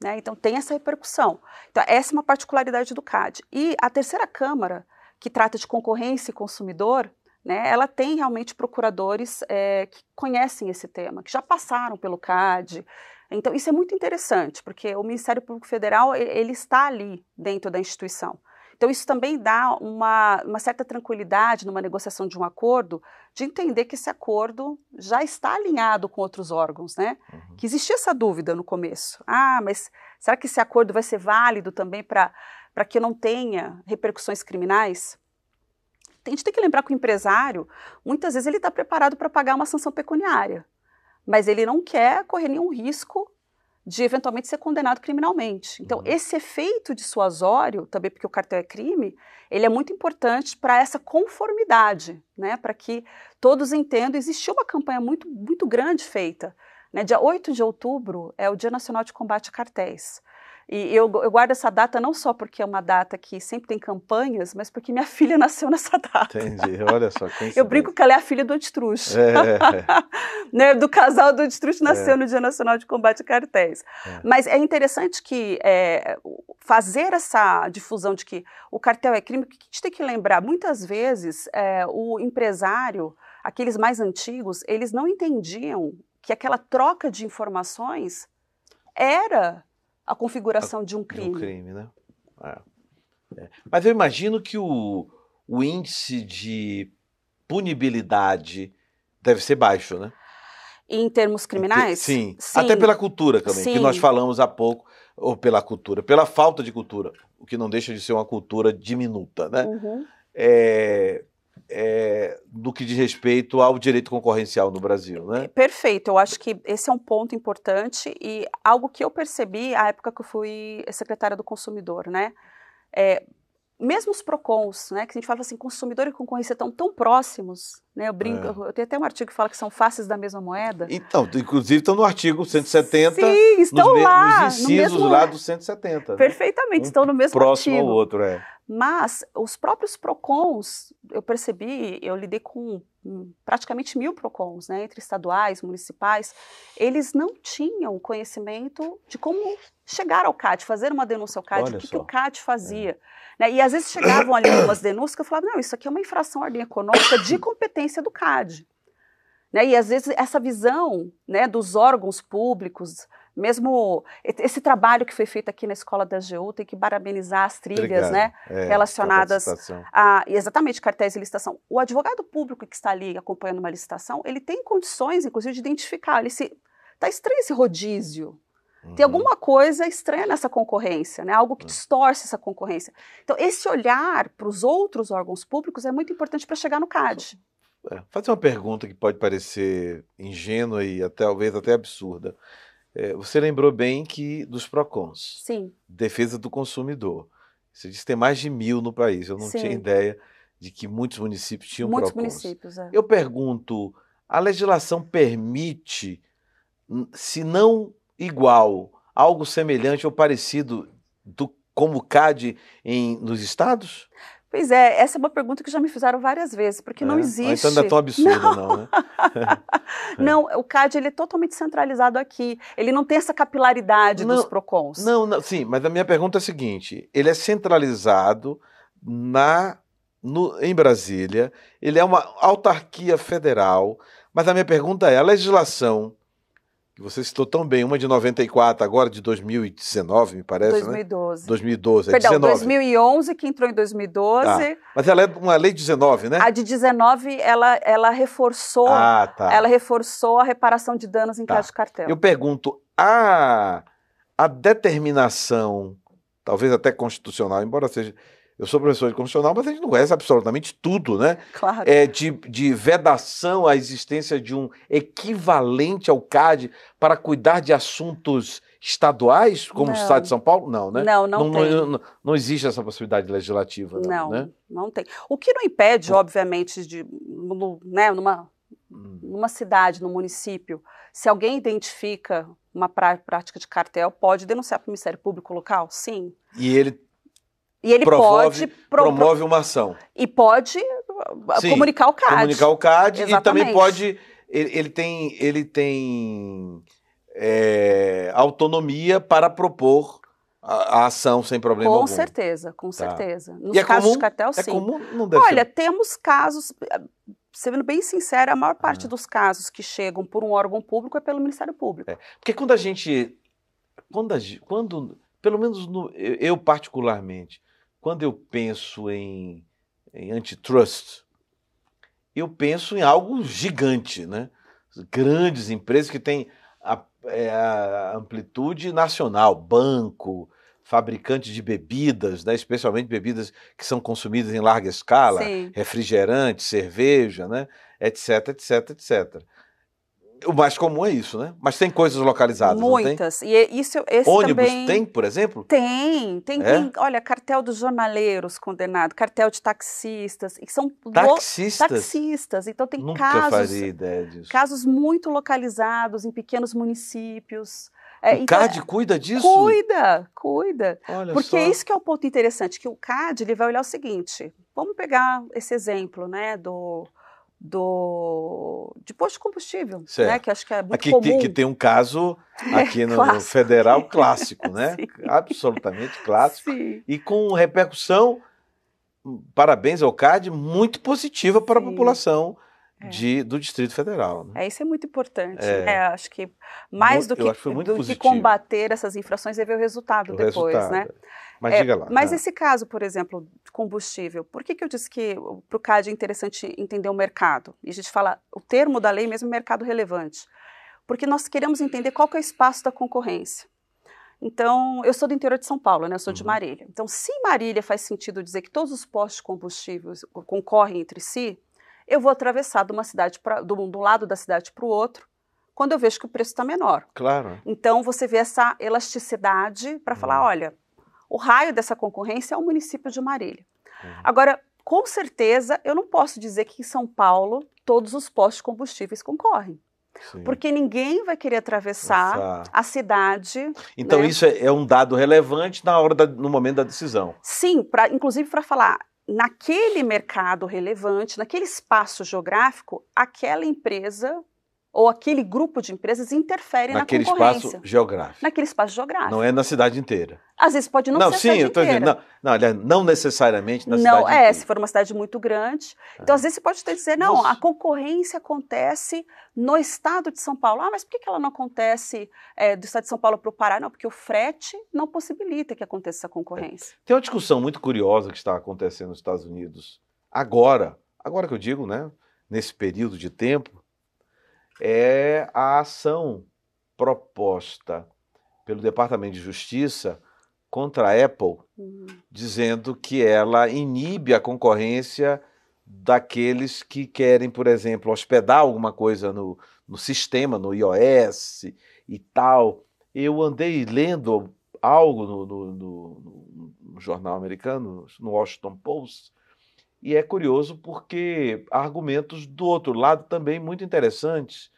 Né? Então, tem essa repercussão. Então, essa é uma particularidade do CAD. E a terceira Câmara, que trata de concorrência e consumidor, né, ela tem realmente procuradores que conhecem esse tema, que já passaram pelo CAD. Então, isso é muito interessante, porque o Ministério Público Federal, ele está ali dentro da instituição. Então, isso também dá uma certa tranquilidade numa negociação de um acordo, de entender que esse acordo já está alinhado com outros órgãos, né? Que existia essa dúvida no começo. Mas será que esse acordo vai ser válido também para que não tenha repercussões criminais? A gente tem que lembrar que o empresário, muitas vezes, ele está preparado para pagar uma sanção pecuniária, mas ele não quer correr nenhum risco de eventualmente ser condenado criminalmente. Então, esse efeito dissuasório, também porque o cartel é crime, ele é muito importante para essa conformidade, né? Para que todos entendam. Existiu uma campanha muito, muito grande feita, né? Dia 8 de outubro é o Dia Nacional de Combate a Cartéis. E eu guardo essa data não só porque é uma data que sempre tem campanhas, mas porque minha filha nasceu nessa data. Entendi, olha só. Eu brinco que ela é a filha do Antitruste. Né, do casal do Antitruste nasceu no Dia Nacional de Combate a Cartéis. Mas é interessante que fazer essa difusão de que o cartel é crime, o que a gente tem que lembrar? Muitas vezes o empresário, aqueles mais antigos, eles não entendiam que aquela troca de informações era a configuração de um crime. De um crime, né? Mas eu imagino que o índice de punibilidade deve ser baixo, né? Em termos criminais? Sim. Até pela cultura também, que nós falamos há pouco, ou pela cultura, pela falta de cultura, o que não deixa de ser uma cultura diminuta, né? Do que diz respeito ao direito concorrencial no Brasil, né? Perfeito, eu acho que esse é um ponto importante e algo que eu percebi à época que eu fui secretária do consumidor, né? Mesmo os PROCONs, né, que a gente fala assim, consumidor e concorrência estão tão próximos, né, eu brinco, eu tenho até um artigo que fala que são faces da mesma moeda. Então, inclusive estão no artigo 170, sim, estão lá, nos incisos lá do 170. Né? Perfeitamente, estão no mesmo próximo artigo. Ao outro, Mas os próprios PROCONs, eu percebi, eu lidei com praticamente 1000 PROCONs, né, entre estaduais, municipais, eles não tinham conhecimento de como chegar ao CAD, fazer uma denúncia ao CAD, o que o CAD fazia. Né, e às vezes chegavam ali algumas denúncias que eu falava, não, isso aqui é uma infração à ordem econômica de competência do CAD. Né, e às vezes essa visão, né, dos órgãos públicos, mesmo esse trabalho que foi feito aqui na Escola da AGU, tem que parabenizar as trilhas, né, relacionadas a exatamente cartéis e licitação. O advogado público que está ali acompanhando uma licitação, ele tem condições, inclusive, de identificar, está estranho esse rodízio. Tem alguma coisa estranha nessa concorrência, né? Algo que distorce essa concorrência. Então, esse olhar para os outros órgãos públicos é muito importante para chegar no CAD. Fazer uma pergunta que pode parecer ingênua e talvez até absurda. Você lembrou bem que dos PROCONs, Sim. Defesa do Consumidor. Você disse que tem mais de 1000 no país, eu não tinha ideia de que muitos municípios tinham Muitos PROCONs. municípios, é. Eu pergunto, a legislação permite, se não igual, algo semelhante ou parecido como o CAD nos estados? Pois é, essa é uma pergunta que já me fizeram várias vezes, porque não existe. Então não é tão absurdo, não, né? Não, o CAD ele é totalmente centralizado aqui. Ele não tem essa capilaridade dos PROCONs. Não, sim, mas a minha pergunta é a seguinte: ele é centralizado em Brasília, ele é uma autarquia federal, mas a minha pergunta é: a legislação, que você citou tão bem, uma de 94, agora de 2019, me parece, 2012. né? 2012, Perdão, 19. 2011, que entrou em 2012. Ah, mas ela é uma lei de 19, né? A de 19, ela reforçou, ela reforçou a reparação de danos em caso de cartel. Eu pergunto, a determinação, talvez até constitucional, embora seja... Eu sou professor de constitucional, mas a gente não conhece absolutamente tudo, né? Claro. De vedação à existência de um equivalente ao CAD para cuidar de assuntos estaduais, como o Estado de São Paulo? Não, né? Não tem. Não existe essa possibilidade legislativa, não, né? Não tem. O que não impede, obviamente, numa cidade, num município, se alguém identifica uma prática de cartel, pode denunciar para o Ministério Público local? Sim. E ele promove uma ação. E pode comunicar o CAD. Comunicar o CAD. Exatamente. E também pode... Ele tem autonomia para propor a ação sem problema algum. Com certeza. Nos e casos de cartel, sim. É comum? Não deve Olha, ser. temos casos... Sendo bem sincera, a maior parte dos casos que chegam por um órgão público é pelo Ministério Público. Porque quando a gente... Pelo menos eu particularmente, quando eu penso em antitrust, eu penso em algo gigante, né? Grandes empresas que têm a amplitude nacional, banco, fabricantes de bebidas, né? Especialmente bebidas que são consumidas em larga escala, Sim. refrigerante, cerveja, né? Etc, etc, etc. O mais comum é isso, né? Mas tem coisas localizadas, muitas. Não tem? E esse ônibus também... tem, por exemplo? Tem. Olha, cartel dos jornaleiros condenado, cartel de taxistas. E são taxistas. Então tem Nunca faria ideia disso. Casos muito localizados em pequenos municípios. O CAD cuida disso? Cuida. Olha Porque só. isso que é o ponto interessante, que o CAD ele vai olhar o seguinte, vamos pegar esse exemplo, né, de posto de combustível, né, que acho que é muito comum. Que tem um caso aqui no federal clássico, né? Absolutamente clássico. Sim. E com repercussão, parabéns ao CAD, muito positiva para a população do Distrito Federal. Né? Isso é muito importante. Acho que mais do que combater essas infrações é ver o resultado depois, né? Mas diga lá. Mas esse caso, por exemplo, de combustível, por que eu disse que para o CAD é interessante entender o mercado? E a gente fala, o termo da lei mesmo é mercado relevante. Porque nós queremos entender qual que é o espaço da concorrência. Então, eu sou do interior de São Paulo, né? Eu sou de Marília. Então, se Marília faz sentido dizer que todos os postos de combustíveis concorrem entre si, eu vou atravessar de um lado da cidade para o outro, quando eu vejo que o preço está menor. Claro. Então, você vê essa elasticidade para falar, olha, o raio dessa concorrência é o município de Marília. Agora, com certeza, eu não posso dizer que em São Paulo todos os postos de combustíveis concorrem. Sim. Porque ninguém vai querer atravessar a cidade. Então, né? Isso é um dado relevante no momento da decisão. Sim, inclusive para falar, naquele mercado relevante, naquele espaço geográfico, aquela empresa ou aquele grupo de empresas interfere na concorrência. Naquele espaço geográfico. Naquele espaço geográfico. Não é na cidade inteira. Às vezes pode não ser a cidade inteira. Não necessariamente na cidade inteira. Se for uma cidade muito grande. Então, às vezes você pode dizer, não, a concorrência acontece no estado de São Paulo. Mas por que ela não acontece do estado de São Paulo para o Pará? Não, porque o frete não possibilita que aconteça essa concorrência. Tem uma discussão muito curiosa que está acontecendo nos Estados Unidos agora que eu digo, né, nesse período de tempo, é a ação proposta pelo Departamento de Justiça contra a Apple, dizendo que ela inibe a concorrência daqueles que querem, por exemplo, hospedar alguma coisa no sistema, no iOS e tal. Eu andei lendo algo no jornal americano, no Washington Post, E é curioso porque há argumentos do outro lado também muito interessantes,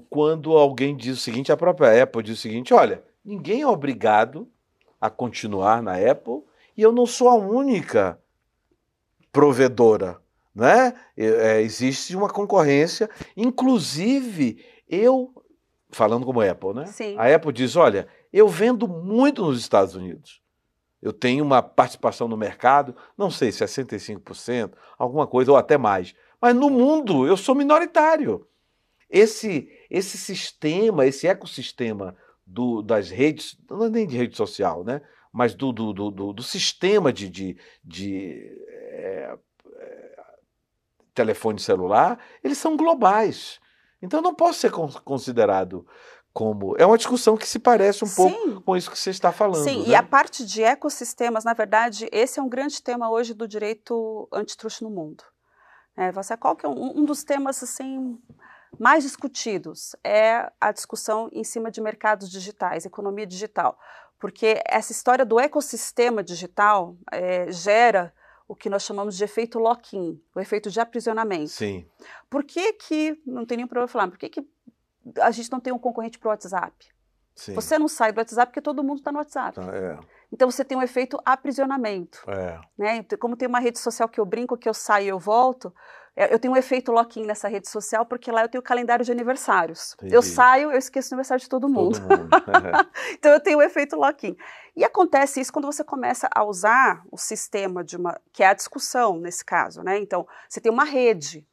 quando alguém diz o seguinte, a própria Apple diz o seguinte, olha, ninguém é obrigado a continuar na Apple e eu não sou a única provedora, né? Existe uma concorrência, inclusive eu, falando como Apple, né? Sim. A Apple diz, olha, eu vendo muito nos Estados Unidos, eu tenho uma participação no mercado, não sei, 65%, alguma coisa, ou até mais, mas no mundo eu sou minoritário. Esse sistema, esse ecossistema das redes, não é nem de rede social, né? Mas do sistema de telefone celular, eles são globais. Então não posso ser considerado como... É uma discussão que se parece um pouco com isso que você está falando. Sim, né? E a parte de ecossistemas, na verdade, esse é um grande tema hoje do direito antitruste no mundo. Qual que é um dos temas assim, mais discutidos? É a discussão em cima de mercados digitais, economia digital. Porque essa história do ecossistema digital gera o que nós chamamos de efeito lock-in, o efeito de aprisionamento. Sim. Por que, não tem nenhum problema falar, por que a gente não tem um concorrente para o WhatsApp? Sim. Você não sai do WhatsApp porque todo mundo está no WhatsApp. Então você tem um efeito aprisionamento. Né? Como tem uma rede social que eu brinco, que eu saio e eu volto, eu tenho um efeito lock-in nessa rede social, porque lá eu tenho o calendário de aniversários. Entendi. Eu saio, eu esqueço o aniversário de todo mundo. Então eu tenho o efeito lock-in. E acontece isso quando você começa a usar o sistema que é a discussão nesse caso, né? Então você tem uma rede,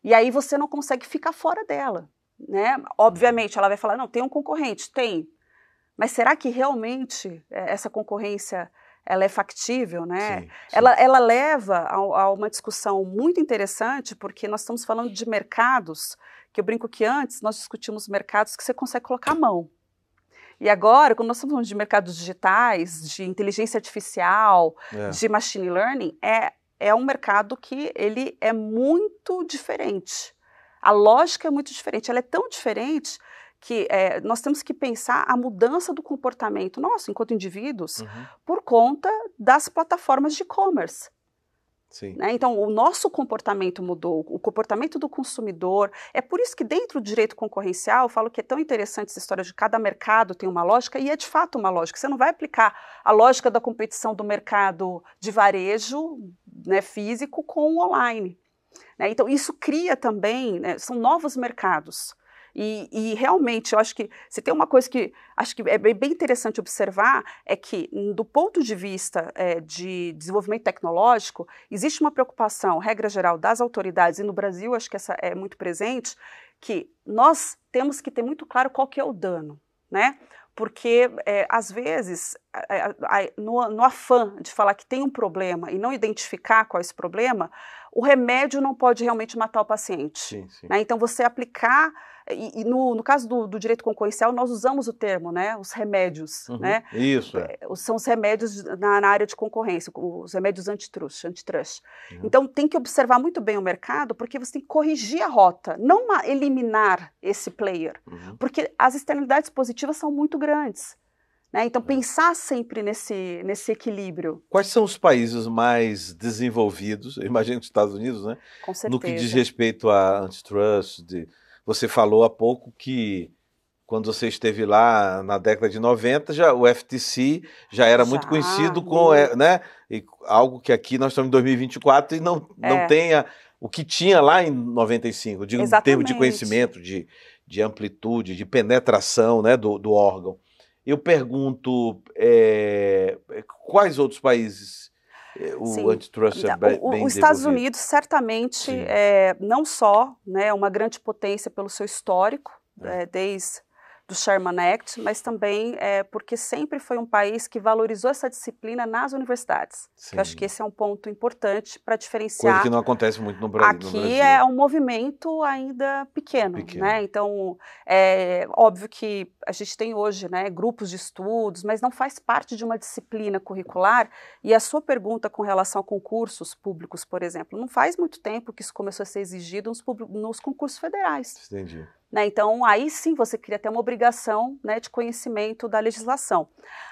e aí você não consegue ficar fora dela. Né? Obviamente ela vai falar, não, tem um concorrente, tem, mas será que realmente essa concorrência ela é factível? Né? Sim, sim. Ela leva a uma discussão muito interessante, porque nós estamos falando de mercados, que eu brinco que antes nós discutimos mercados que você consegue colocar a mão. E agora, quando nós estamos falando de mercados digitais, de inteligência artificial, de machine learning, é um mercado que ele é muito diferente. A lógica é muito diferente, ela é tão diferente que nós temos que pensar a mudança do comportamento nosso, enquanto indivíduos, por conta das plataformas de e-commerce. Né? Então, o nosso comportamento mudou, o comportamento do consumidor. É por isso que dentro do direito concorrencial, eu falo que é tão interessante essa história de cada mercado tem uma lógica, e é de fato uma lógica. Você não vai aplicar a lógica da competição do mercado de varejo, né, físico com o online. Então, isso cria também, né, são novos mercados. E realmente, eu acho que se tem uma coisa que acho que é bem interessante observar, é que, do ponto de vista de desenvolvimento tecnológico, existe uma preocupação, regra geral, das autoridades, e no Brasil acho que essa é muito presente, que nós temos que ter muito claro qual que é o dano, né? Porque, às vezes, no afã de falar que tem um problema e não identificar qual é esse problema, o remédio não pode realmente matar o paciente. Sim. Né? Então, você aplicar, e no caso do direito concorrencial, nós usamos o termo, né, os remédios. Né? Isso. São os remédios na área de concorrência, os remédios antitrust. Então, tem que observar muito bem o mercado, porque você tem que corrigir a rota, não eliminar esse player, porque as externalidades positivas são muito grandes. Né? Então, pensar sempre nesse equilíbrio. Quais são os países mais desenvolvidos, eu imagino que os Estados Unidos, né? Com certeza. No que diz respeito a antitrust? Você falou há pouco que, quando você esteve lá na década de 90, o FTC já era muito conhecido com, né? E algo que aqui nós estamos em 2024 e não tenha o que tinha lá em 95, digo, em termos de conhecimento, de amplitude, de penetração, né, do órgão. Eu pergunto, quais outros países o antitrust é bem desenvolvido? Os Estados Unidos, certamente, não só, né, uma grande potência pelo seu histórico, desde do Sherman Act, mas também porque sempre foi um país que valorizou essa disciplina nas universidades. Eu acho que esse é um ponto importante para diferenciar. Coisa que não acontece muito no Brasil. Aqui é um movimento ainda pequeno. Né? Então, é óbvio que a gente tem hoje, né, grupos de estudos, mas não faz parte de uma disciplina curricular. E a sua pergunta com relação a concursos públicos, por exemplo, não faz muito tempo que isso começou a ser exigido nos concursos federais. Entendi. né? Então, aí sim você cria até uma obrigação, né, de conhecimento da legislação.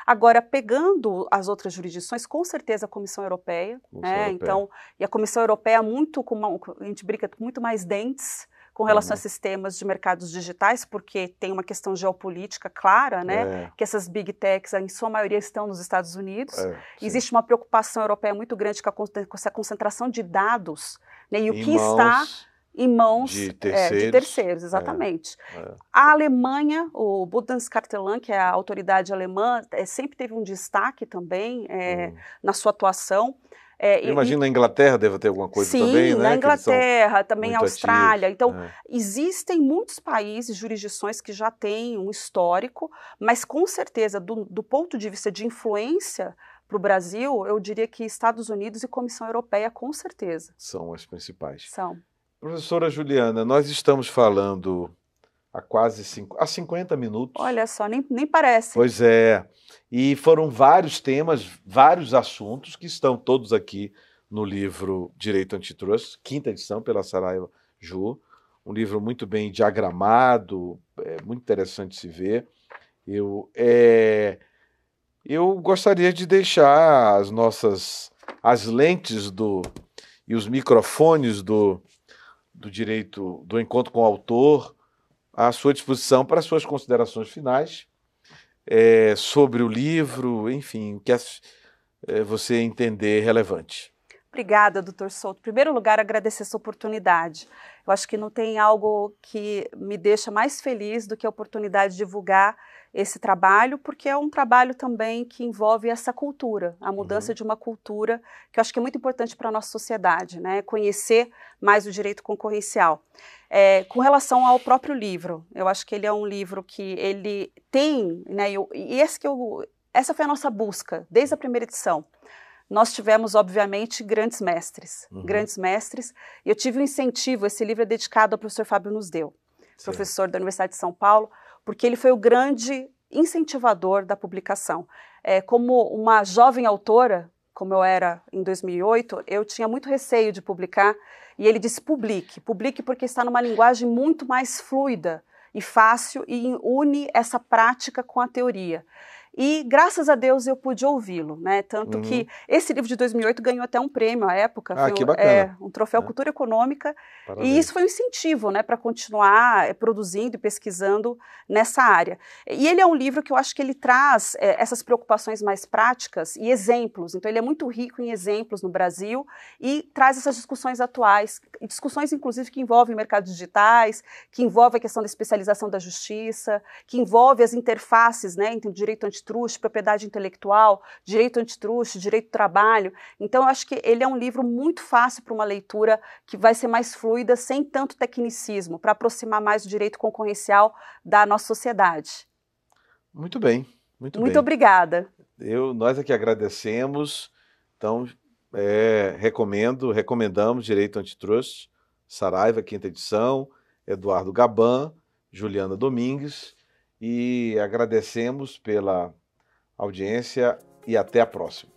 Agora, pegando as outras jurisdições, com certeza a Comissão Europeia, né? Então, e a Comissão Europeia a gente brinca com muito mais dentes com relação a sistemas de mercados digitais, porque tem uma questão geopolítica clara, né? Que essas big techs, em sua maioria, estão nos Estados Unidos. Existe uma preocupação europeia muito grande com essa concentração de dados, né? E o que está em mãos de terceiros, exatamente. A Alemanha, o Bundeskartellamt, que é a autoridade alemã, sempre teve um destaque também na sua atuação. Imagina na Inglaterra deve ter alguma coisa também, né? Sim, na Inglaterra, também a Austrália. Então, existem muitos países, jurisdições que já têm um histórico, mas com certeza, do ponto de vista de influência para o Brasil, eu diria que Estados Unidos e Comissão Europeia, com certeza. São as principais. São. Professora Juliana, nós estamos falando há quase 50 minutos. Olha só, nem parece. Pois é. E foram vários temas, vários assuntos que estão todos aqui no livro Direito Antitrust, 5ª edição pela Saraiva Ju. Um livro muito bem diagramado, muito interessante de se ver. Eu gostaria de deixar as lentes e os microfones do direito do encontro com o autor à sua disposição para suas considerações finais sobre o livro, enfim, o que você entender relevante. Obrigada, doutor Souto. Em primeiro lugar, agradecer essa oportunidade. Eu acho que não tem algo que me deixa mais feliz do que a oportunidade de divulgar esse trabalho, porque é um trabalho também que envolve essa cultura, a mudança de uma cultura, que eu acho que é muito importante para a nossa sociedade, né? Conhecer mais o direito concorrencial. Com relação ao próprio livro, eu acho que ele é um livro que ele tem, né? Essa foi a nossa busca, desde a primeira edição. Nós tivemos, obviamente, grandes mestres, e eu tive um incentivo, esse livro é dedicado ao professor Fábio Nusdeu, professor da Universidade de São Paulo, porque ele foi o grande incentivador da publicação. Como uma jovem autora, como eu era em 2008, eu tinha muito receio de publicar, e ele disse, publique porque está numa linguagem muito mais fluida e fácil e une essa prática com a teoria. E, graças a Deus, eu pude ouvi-lo, né? Tanto que esse livro de 2008 ganhou até um prêmio à época. Que bacana. Um troféu Cultura Econômica. Parabéns. E isso foi um incentivo, né, para continuar produzindo e pesquisando nessa área. E ele é um livro que eu acho que ele traz essas preocupações mais práticas e exemplos. Então, ele é muito rico em exemplos no Brasil e traz essas discussões atuais, discussões, inclusive, que envolvem mercados digitais, que envolvem a questão da especialização da justiça, que envolve as interfaces, né, entre o direito antitruste, propriedade intelectual, direito antitruste, direito do trabalho. Então, eu acho que ele é um livro muito fácil para uma leitura que vai ser mais fluida, sem tanto tecnicismo, para aproximar mais o direito concorrencial da nossa sociedade. Muito bem, muito bem. Muito obrigada. Nós aqui agradecemos. Então, recomendamos Direito Antitrust, Saraiva, 5ª edição, Eduardo Gaban, Juliana Domingues, e agradecemos pela audiência e até a próxima.